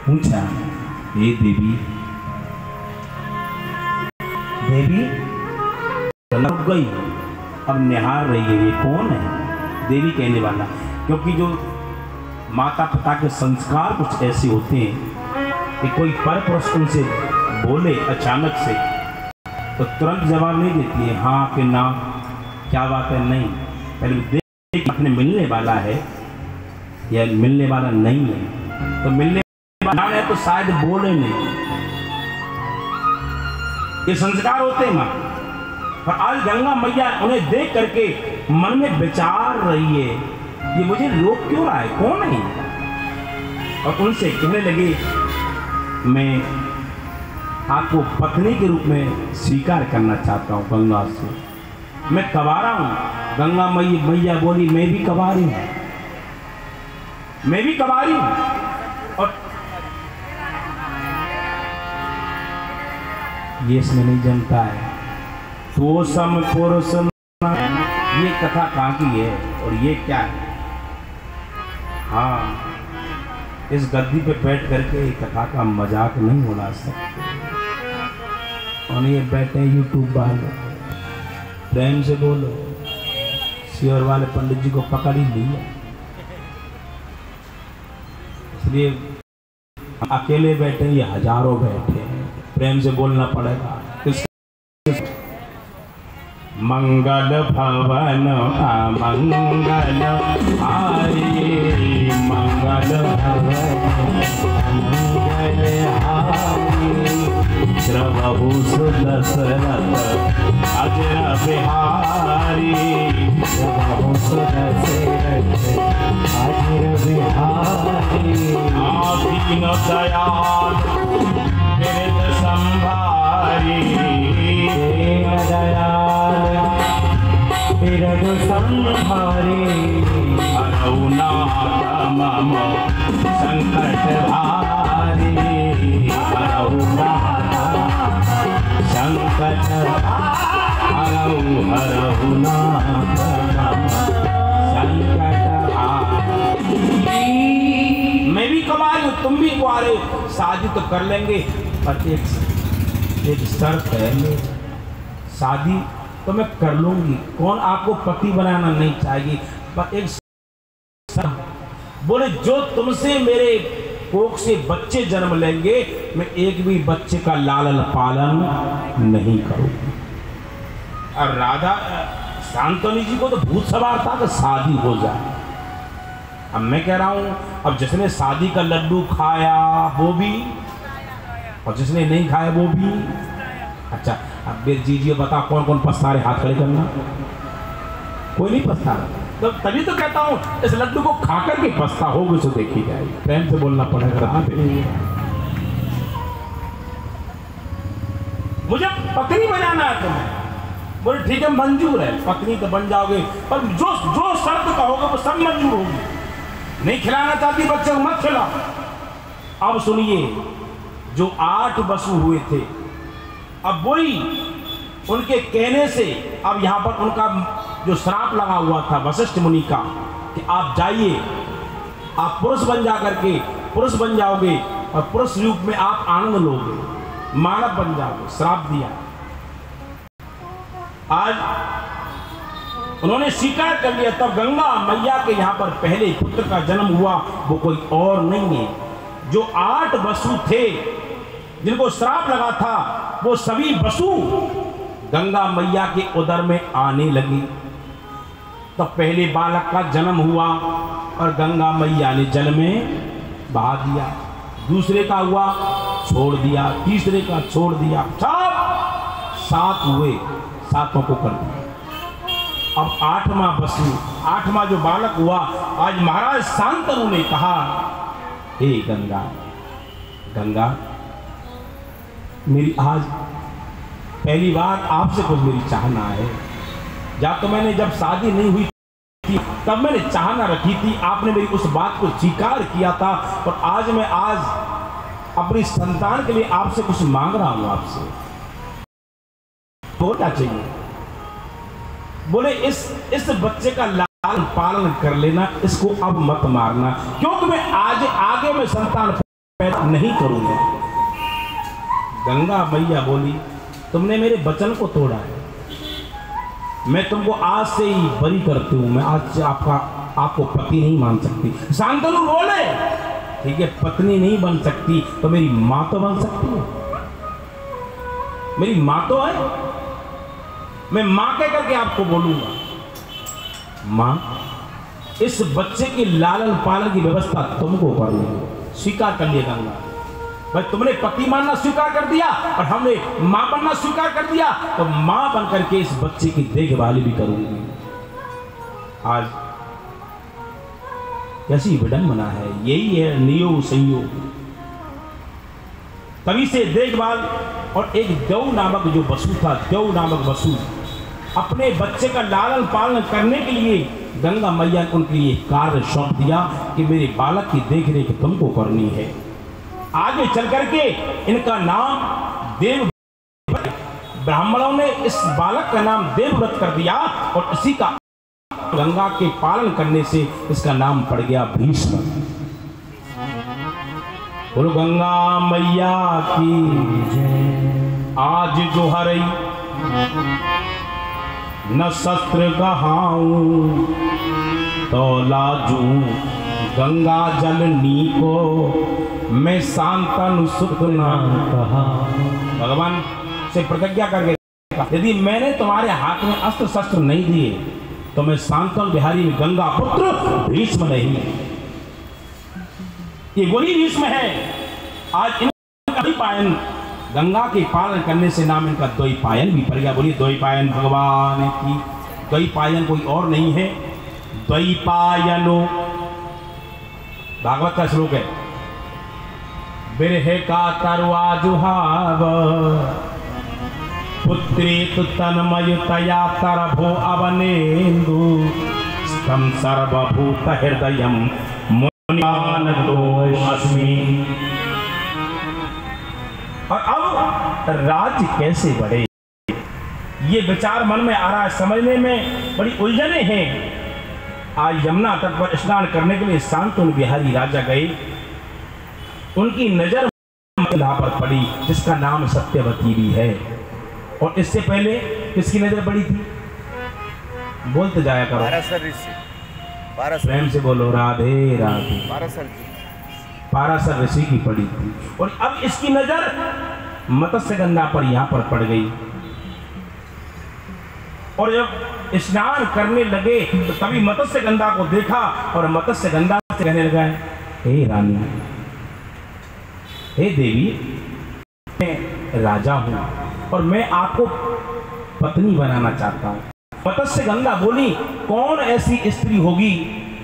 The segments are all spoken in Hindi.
पूछा, हे देवी, देवी रुक गई, अब निहार रही है, ये कौन है? देवी कहने वाला, क्योंकि जो माता पिता के संस्कार कुछ ऐसे होते हैं कि कोई परपुरुष उनसे बोले अचानक से तो तुरंत जवाब नहीं देती है, हाँ कि ना, क्या बात है, नहीं, पहले देख अपने मिलने वाला है या मिलने वाला नहीं है। तो मिलने वाला है तो शायद बोले नहीं, ये संस्कार होते हैं माँ। पर आज गंगा मैया उन्हें देख करके मन में विचार रही है, ये मुझे रोक क्यों रहा है, कौन है? और उनसे कहने लगे, मैं आपको पत्नी के रूप में स्वीकार करना चाहता हूँ गंगा से, मैं कवारा हूँ। गंगा मैया बोली, मैं भी कवारी हूँ, मैं भी कवारी हूँ। और ये इसमें नहीं जानता है तो सम पुरुष, ये कथा कहाँ की है और ये क्या है? हाँ, इस गद्दी पे बैठ करके कथा का मजाक नहीं उड़ा सकते। और ये बैठे यूट्यूब वाले, प्रेम से बोलो, सियोर वाले पंडित जी को पकड़ ही लिया, इसलिए अकेले बैठे, ये हजारों बैठे हैं, प्रेम से बोलना पड़ेगा। मंगल भवन अमंगल हारी, मंगल भवन अमंगल हारी, श्रवहु सुदशरथ अजर बिहारी, श्रवहु सुदशरथ अजर बिहारी। दीन दयाल बिरद संभारी, दीन दयाल बिरद संभारी, हरऊ नाथ मम संकट भारी, हरऊ नाथ संकट, हरऊ हरऊ नाथ मम संकट भारी। मैं भी कुंवारी हूँ, तुम भी कुंवारे, शादी तो कर लेंगे, पर एक शर्त है, शादी तो मैं कर लूंगी, कौन आपको पति बनाना नहीं चाहिए, पर एक शर्त, बोले जो तुमसे मेरे कोख से बच्चे जन्म लेंगे, मैं एक भी बच्चे का लालन पालन नहीं करूंगी। और राधा शांतनु जी को तो भूत सवार था कि शादी हो जाए। अब मैं कह रहा हूं, अब जिसने शादी का लड्डू खाया वो भी, और जिसने नहीं खाया वो भी। अच्छा, अब फिर जीजिए बता, कौन कौन पछता रहे, हाथ खड़े करना। कोई नहीं पछता, तो तभी तो कहता हूं इस लड्डू को खाकर के पछता होगी तो देखी जाएगी। प्रेम से बोलना पड़ेगा। मुझे पत्नी बनाना है तुम्हें, बोले ठीक है मंजूर है, पत्नी तो बन जाओगे, पर जो जो शर्त कहोगे वो सब मंजूर होगी। नहीं खिलाना चाहती बच्चे को मत खिलाओ। अब सुनिए, जो 8 बसु हुए थे, अब वही उनके कहने से अब यहाँ पर उनका जो श्राप लगा हुआ था वशिष्ठ मुनि का कि आप जाइए, आप पुरुष बन जा करके पुरुष बन जाओगे और पुरुष रूप में आप आनंद लोगे, मानव बन जाओगे, श्राप दिया। आज उन्होंने स्वीकार कर लिया। तब गंगा मैया के यहाँ पर पहले पुत्र का जन्म हुआ, वो कोई और नहीं है, जो 8 वसु थे जिनको श्राप लगा था, वो सभी वसु गंगा मैया के उदर में आने लगी। तो पहले बालक का जन्म हुआ और गंगा मैया ने जल में बहा दिया, दूसरे का हुआ छोड़ दिया, तीसरे का छोड़ दिया, सब 7 हुए, 7 को कर दिया। अब 8वां वसु, 8वां जो बालक हुआ, आज महाराज शांतनु ने कहा, हे गंगा, गंगा मेरी आज पहली बार आपसे कुछ मेरी चाहना है। या तो मैंने जब शादी नहीं हुई थी तब मैंने चाहना रखी थी, आपने मेरी उस बात को स्वीकार किया था, और आज मैं अपनी संतान के लिए आपसे कुछ मांग रहा हूं आपसे। तो क्या चाहिए? बोले इस बच्चे का लालन पालन कर लेना, इसको अब मत मारना, क्योंकि मैं आज आगे में संतान पैदा नहीं करूंगा। गंगा मैया बोली, तुमने मेरे वचन को तोड़ा है, मैं तुमको आज से ही बरी करती हूँ, मैं आज से आपको पति नहीं मान सकती। शांतनु बोले, ठीक है, पत्नी नहीं बन सकती तो मेरी माँ तो बन सकती है, मेरी माँ तो है, मैं माँ कह करके आपको बोलूंगा। माँ, इस बच्चे की लालन पालन की व्यवस्था तुमको करनी है, स्वीकार कर लिया गंगा। भाई तुमने पति मानना स्वीकार कर दिया और हमने माँ बनना स्वीकार कर दिया, तो माँ बन करके इस बच्चे की देखभाल भी करूंगी। आज कैसी विडंबना है, यही है नियोग संयोग। तभी से देखभाल, और एक देव नामक जो वसु था, देव नामक वसु, अपने बच्चे का लालन पालन करने के लिए गंगा मैया ने उनके लिए कार्य सौंप दिया कि मेरे बालक की देखरेख तुमको करनी है। आगे चल करके इनका नाम देव, ब्राह्मणों ने इस बालक का नाम देवव्रत कर दिया और इसी का गंगा के पालन करने से इसका नाम पड़ गया भीष्म। बोलो गंगा मैया की आज जो हरई न शस्त्र गहाऊं तो लाजू गंगा जल नीको मैं शांतनु सुख ना कहा। भगवान से प्रतिज्ञा करके, यदि मैंने तुम्हारे हाथ में अस्त्र शस्त्र नहीं दिए तो मैं शांतनु बिहारी गंगा पुत्र भीष्म नहीं। ये वही भीष्म है। आज इनका द्वैपायन, गंगा के पालन करने से नाम इनका द्वैपायन भी पड़ गया। बोलिए द्वैपायन भगवान की। द्वैपायन कोई और नहीं है, द्वैपायनो भागवत का श्लोक है। बिरहे का तरवा जुहाव पुत्री तु तन्मयतया तरभो अवनेन्दु स्तम सर्वभूत हृदयम मुनिमानतो अस्मि। और अब राज्य कैसे बढ़े, ये विचार मन में आ रहा है, समझने में बड़ी उलझने हैं। आज यमुना तट पर स्नान करने के लिए शांतनु बिहारी राजा गए। उनकी नजर पर पड़ी जिसका नाम सत्यवती भी है। और इससे पहले किसकी नजर पड़ी थी, बोलते जाया करो, प्रेम से बोलो राधे राधे। पाराशर ऋषि की पड़ी थी। और अब इसकी नजर मत्स्यगंधा पर यहां पर पड़ गई। और जब स्नान करने लगे तो तभी मत्स्यगंधा को देखा और मत्स्यगंधा से कहने लगा, हे रानी, हे देवी, मैं राजा हूं और मैं आपको पत्नी बनाना चाहता हूं। मत्स्यगंधा बोली, कौन ऐसी स्त्री होगी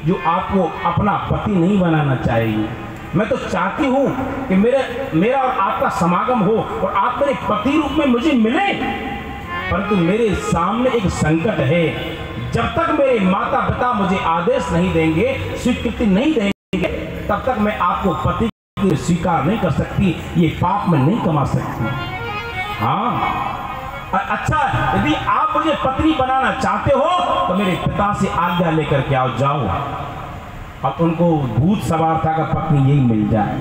जो आपको अपना पति नहीं बनाना चाहेगी। मैं तो चाहती हूं कि मेरा और आपका समागम हो और आप मेरे पति रूप में मुझे मिले, परंतु मेरे सामने एक संकट है। जब तक मेरे माता पिता मुझे आदेश नहीं देंगे, स्वीकृति नहीं देंगे, तब तक मैं आपको पति स्वीकार नहीं कर सकती, ये पाप में नहीं कमा सकती। हाँ, अच्छा, यदि आप मुझे पत्नी बनाना चाहते हो तो मेरे पिता से आज्ञा लेकर के आओ, जाओ। अब उनको भूत सवार था का पत्नी यही मिल जाए।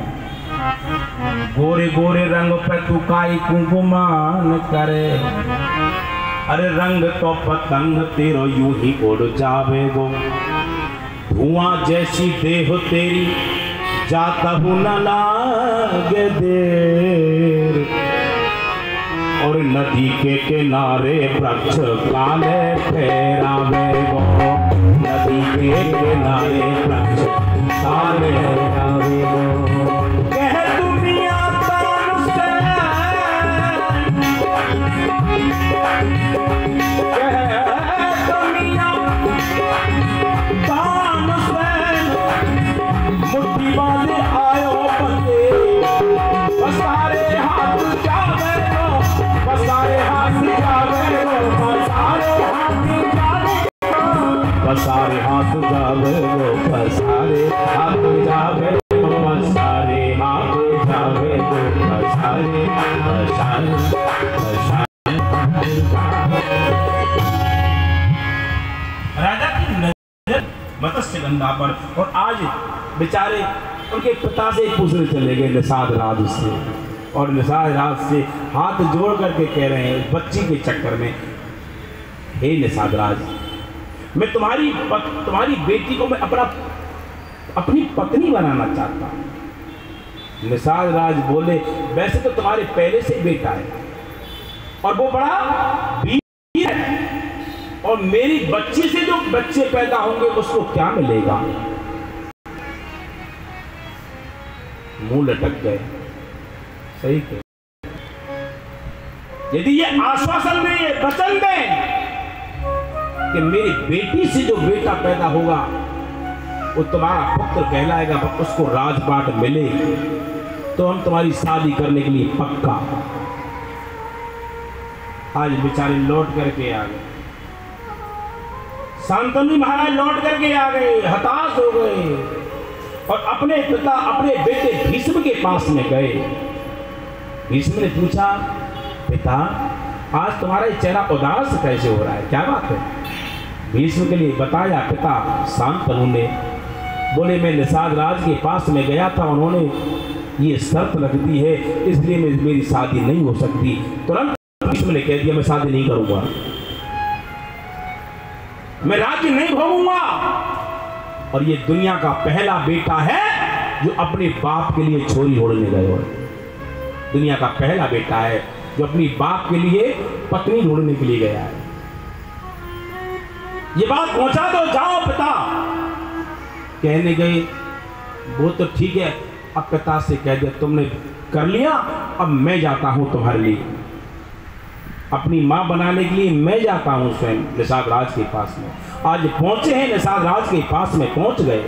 गोरे गोरे रंग पे तू काई कुंकुमान करे, अरे रंग तो पतंग तेरो यूं ही उड़ जावे गो। धुआं जैसी देह तेरी जाता हूं न लागे देर, और नदी के किनारे वृक्ष काले ठहरावे गो। नदी के किनारे वृक्ष काले ठहरावे गो। कह दुनिया तान से, कह दुनिया तान से, मुट्ठी वाले आयो बंदे, बसारे हाथ जावे गो, बसारे हाथ जावे गो, बसारे हाथ जावे गो, बसारे हाथ जावे गो, बसारे हाथ जावे गो, बसारे हाथ जावे गो, बसारे राजा की नजर मत्स्यगंधा पर। और आज बेचारे उनके पिता से पूछने चले गए निषाद राज से, और निषाद राज से हाथ जोड़ करके कह रहे हैं बच्ची के चक्कर में, हे निषाद राज, मैं तुम्हारी बेटी को मैं अपनी पत्नी बनाना चाहता हूं। निषाद राज बोले, वैसे तो तुम्हारे पहले से बेटा है और वो बड़ा वीर है, और मेरी बच्ची से जो बच्चे पैदा होंगे उसको क्या मिलेगा। मुंह लटक गए। सही कह, यदि ये आश्वासन दें, ये वचन दें कि मेरी बेटी से जो बेटा पैदा होगा वो तुम्हारा पुत्र कहलाएगा, उसको राजपाट मिले, तो हम तुम्हारी शादी करने के लिए पक्का। आज बेचारे लौट करके आ गए, शांतनु महाराज लौट करके आ गए, हताश हो गए, और अपने पिता अपने बेटे भीष्म के पास में गए। भीष्म ने पूछा, पिता आज तुम्हारा चेहरा उदास कैसे हो रहा है, क्या बात है। भीष्म के लिए बताया पिता शांतनु ने। बोले, मैं निषाद राज के पास में गया था, उन्होंने ये शर्त रख दी है, इसलिए मेरी शादी नहीं हो सकती। तुरंत भीष्म ने कह दिया, मैं शादी नहीं करूंगा, मैं राज्य नहीं भोगूंगा। और ये दुनिया का पहला बेटा है जो अपने बाप के लिए छोरी ढूंढने गए। दुनिया का पहला बेटा है जो अपनी बाप के लिए पत्नी ढूंढने के लिए गया है। ये बात पहुंचा दो, जाओ पिता। कहने गए, वो तो ठीक है, अब पिता से कह दिया तुमने कर लिया, अब मैं जाता हूं तुम्हारे लिए, अपनी मां बनाने के लिए मैं जाता हूं स्वयं निषाद राज के पास में। आज पहुंचे हैं, निषाद राज के पास में पहुंच गए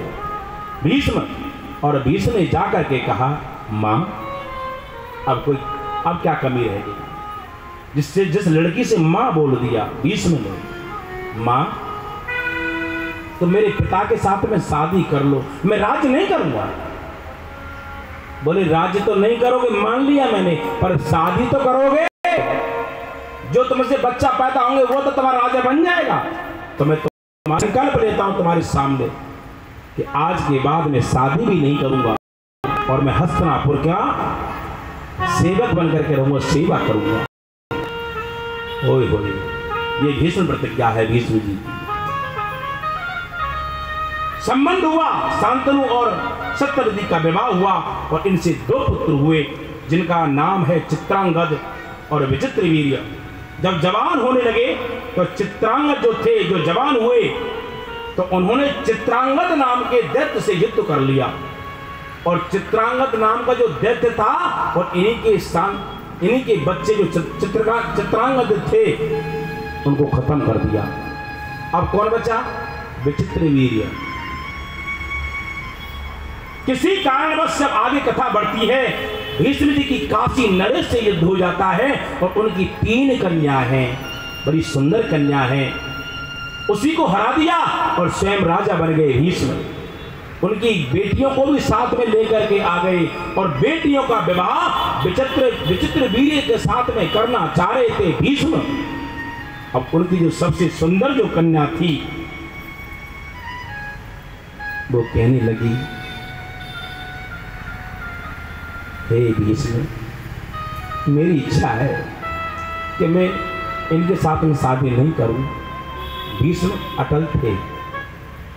भीष्म, और भीष्म ने जाकर के कहा, मां अब क्या कमी रहेगी। जिस लड़की से मां बोल दिया भीष्म ने, मां तो मेरे पिता के साथ में शादी कर लो, मैं राज्य नहीं करूंगा। बोले, राज्य तो नहीं करोगे मान लिया मैंने, पर शादी तो करोगे, जो तुमसे बच्चा पैदा होंगे वो तो तुम्हारा राजा बन जाएगा। तो मैं तुम्हारा संकल्प लेता हूं तुम्हारे सामने कि आज के बाद मैं शादी भी नहीं करूंगा, और मैं हस्तिनापुर का सेवक बनकर के रहूंगा, सेवा करूंगा। ओए होए, ये भीष्म प्रतिज्ञा है भीष्म जी की। संबंध हुआ, शांतनु और सत्यवती का विवाह हुआ, और इनसे 2 पुत्र हुए जिनका नाम है चित्रांगद और विचित्रवीर्य। जब जवान होने लगे तो चित्रांगद जो थे, जो जवान हुए, तो उन्होंने चित्रांगद नाम के दैत्य से युद्ध कर लिया, और चित्रांगद नाम का जो दैत्य था और इन्हीं के बच्चे जो चित्रांगद थे उनको खत्म कर दिया। अब कौन बचा? विचित्रवीर्य। किसी कारणवश जब आगे कथा बढ़ती है, भीष्म जी की काशी नरेश से युद्ध हो जाता है, और उनकी 3 कन्या हैं, बड़ी सुंदर कन्या हैं, उसी को हरा दिया और स्वयं राजा बन गए भीष्म। उनकी बेटियों को भी साथ में लेकर के आ गए, और बेटियों का विवाह विचित्रवीर्य के साथ में करना चाह रहे थे भीष्म। अब उनकी जो सबसे सुंदर जो कन्या थी वो कहने लगी, हे भीष्म, मेरी इच्छा है कि मैं इनके साथ में शादी नहीं करूं। भीष्म अटल थे।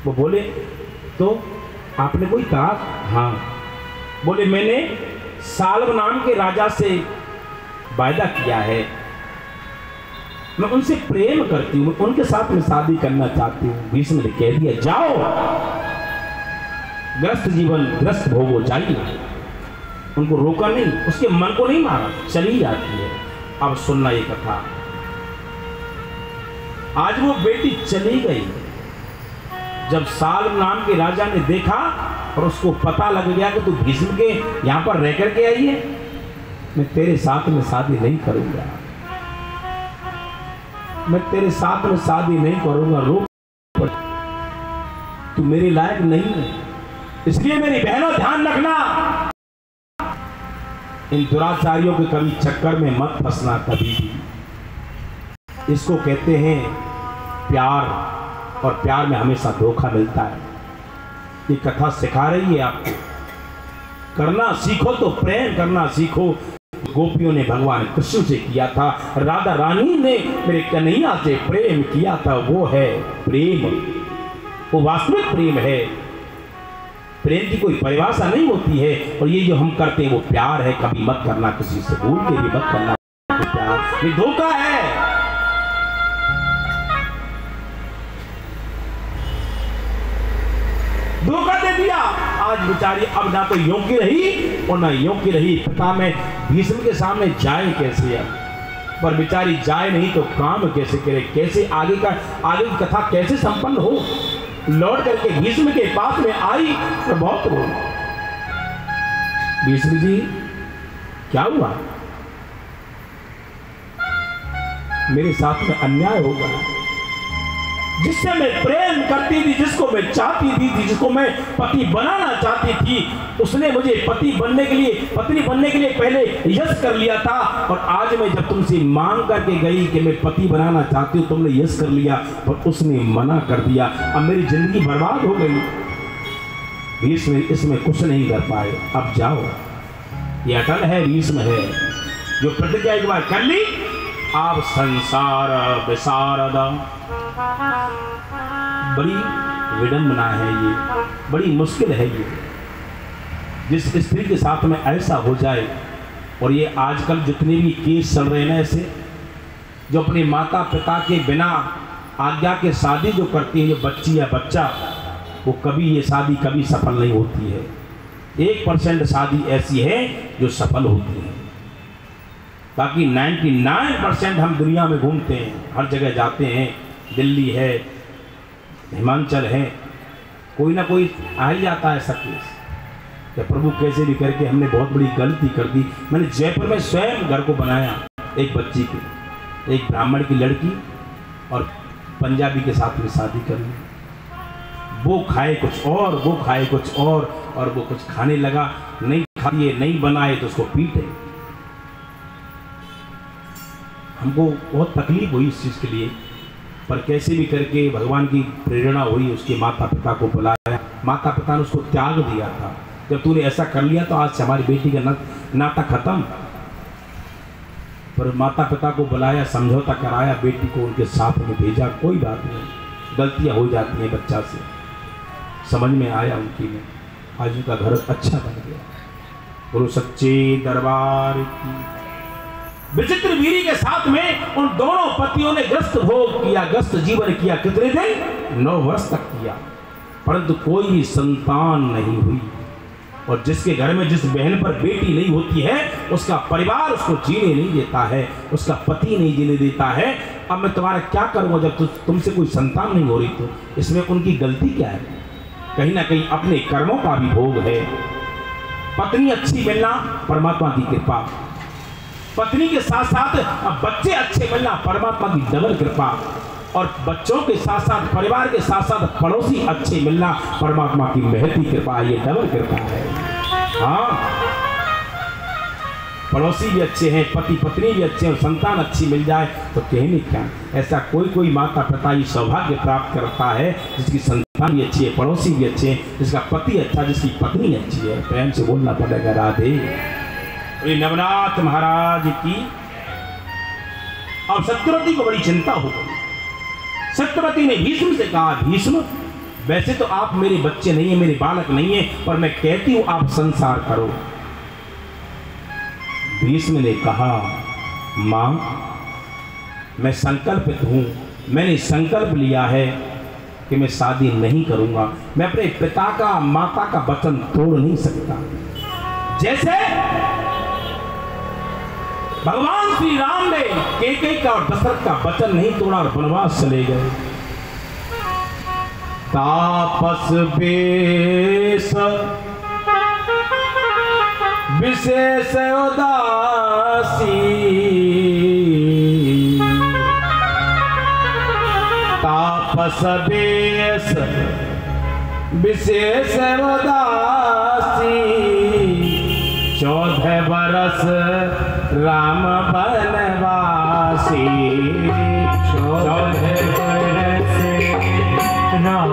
वो बोले, तो आपने कोई कहा? हाँ। बोले, मैंने साल्व नाम के राजा से वायदा किया है, मैं उनसे प्रेम करती हूँ, उनके साथ में शादी करना चाहती हूँ। भीष्म ने कह दिया, जाओ, ग्रस्त जीवन ग्रस्त भोगो, जाइए। उनको रोका नहीं, उसके मन को नहीं मारा, चली जाती है। अब सुनना ये कथा। आज वो बेटी चली गई। जब साल्व नाम के राजा ने देखा और उसको पता लग गया कि तू भीष्म के यहां पर रह करके आई है, मैं तेरे साथ में शादी नहीं करूंगा, मैं तेरे साथ में शादी नहीं करूंगा, रोक, तू मेरे लायक नहीं है। इसलिए मेरी बहनों ध्यान रखना, इन दुराचारियों के कभी चक्कर में मत फंसना कभी भी। इसको कहते हैं प्यार, और प्यार में हमेशा धोखा मिलता है। ये कथा सिखा रही है आपको करना सीखो तो प्रेम करना सीखो। गोपियों ने भगवान कृष्ण से किया था, राधा रानी ने मेरे कन्हैया से प्रेम किया था। वो है प्रेम, वो वास्तविक प्रेम है। प्रेम की कोई परिभाषा नहीं होती है। और ये जो हम करते हैं वो प्यार है। कभी मत करना, किसी से भूल के भी मत करना प्यार, ये धोखा है। धोखा दे दिया। आज बेचारी अब ना तो योग्य रही और ना योग्य रही। पिता में भीष्म के सामने जाए कैसे अब? पर बेचारी जाए नहीं तो काम कैसे करे? कैसे आगे की कथा कैसे संपन्न हो? लौट करके भीष्म के पास में आई तो बहुत रो। भीष्म जी क्या हुआ? मेरे साथ में अन्याय होगा। जिससे मैं प्रेम करती थी, जिसको मैं चाहती थी, जिसको मैं पति बनाना चाहती थी, उसने मुझे पति बनने के लिए, पत्नी बनने के लिए पहले यश कर लिया था। और आज मैं जब तुमसे मांग करके गई कि मैं पति बनाना चाहती हूँ, तुमने यश कर लिया और उसने मना कर दिया। अब मेरी जिंदगी बर्बाद हो गई। भीष्म इसमें कुछ नहीं कर पाए। अब जाओ, ये अटल है, भीष्म है जो प्रतिज्ञा एक बार कर ली। आप संसार विशारद, बड़ी विडंबना है ये, बड़ी मुश्किल है ये, जिस स्त्री के साथ में ऐसा हो जाए। और ये आजकल जितने भी केस चल रहे हैं ना ऐसे, जो अपने माता पिता के बिना आज्ञा के शादी जो करती है, जो बच्ची या बच्चा, वो कभी ये शादी कभी सफल नहीं होती है। 1% शादी ऐसी है जो सफल होती है। बाकी 99% हम दुनिया में घूमते हैं, हर जगह जाते हैं, दिल्ली है, हिमाचल है, कोई ना कोई आ ही जाता है सब केस। तो प्रभु कैसे भी करके हमने बहुत बड़ी गलती कर दी। मैंने जयपुर में स्वयं घर को बनाया, एक बच्ची की, एक ब्राह्मण की लड़की और पंजाबी के साथ में शादी कर ली। वो खाए कुछ और, वो खाए कुछ और वो कुछ खाने लगा, नहीं खाए नहीं बनाए तो उसको पीटे। हमको बहुत तकलीफ हुई इस चीज़ के लिए, पर कैसे भी करके भगवान की प्रेरणा हुई, उसके माता पिता को बुलाया। माता पिता ने उसको त्याग दिया था। जब तूने ऐसा कर लिया तो आज से हमारी बेटी का नाता खत्म। पर माता पिता को बुलाया, समझौता कराया, बेटी को उनके साथ में भेजा। कोई बात नहीं, गलतियां हो जाती हैं बच्चा से, समझ में आया उनकी में। आज उनका घर अच्छा बन गया। गुरु सच्चे दरबार की। विचित्र वीरी के साथ में उन दोनों पतियों ने ग्रस्त भोग किया, ग्रस्त जीवन किया। कितने दिन? 9 वर्ष तक किया, परंतु कोई भी संतान नहीं हुई। और जिसके घर में जिस बहन पर बेटी नहीं होती है, उसका परिवार उसको जीने नहीं देता है, उसका पति नहीं जीने देता है। अब मैं तुम्हारा क्या करूँगा जब तुमसे कोई संतान नहीं हो रही? तो इसमें उनकी गलती क्या है? कहीं ना कहीं अपने कर्मों का भी भोग है। पत्नी अच्छी मिलना परमात्मा की कृपा, पत्नी के साथ साथ बच्चे अच्छे मिलना परमात्मा की डबल कृपा, और बच्चों के साथ साथ परिवार के साथ साथ पड़ोसी अच्छे मिलना परमात्मा की महती कृपा, ये डबल कृपा है। हाँ, पड़ोसी भी अच्छे हैं, पति पत्नी भी अच्छे हैं, और संतान अच्छी मिल जाए तो कहने क्या। ऐसा कोई माता पिता ही सौभाग्य प्राप्त करता है जिसकी संतान भी अच्छी है, पड़ोसी भी अच्छे हैं, जिसका पति अच्छा, जिसकी पत्नी अच्छी है। प्रेम से बोलना पड़ेगा राधे। नवनाथ महाराज की। अब सत्यवती को बड़ी चिंता हो गई। सत्यवती ने भीष्म से कहा, भीष्म वैसे तो आप मेरे बच्चे नहीं है, मेरे बालक नहीं है, पर मैं कहती हूं आप संसार करो। भीष्म ने कहा, मां मैं संकल्पित हूं, मैंने संकल्प लिया है कि मैं शादी नहीं करूंगा। मैं अपने पिता का माता का वचन तोड़ नहीं सकता। जैसे भगवान श्री राम ने कैकेयी का और दशरथ का वचन नहीं तोड़ा और वनवास चले गए। तापस बेश विशेष उदासी, तापस बेश विशेष उदासी, 14 बरस राम बनवासी, 14 बरस राम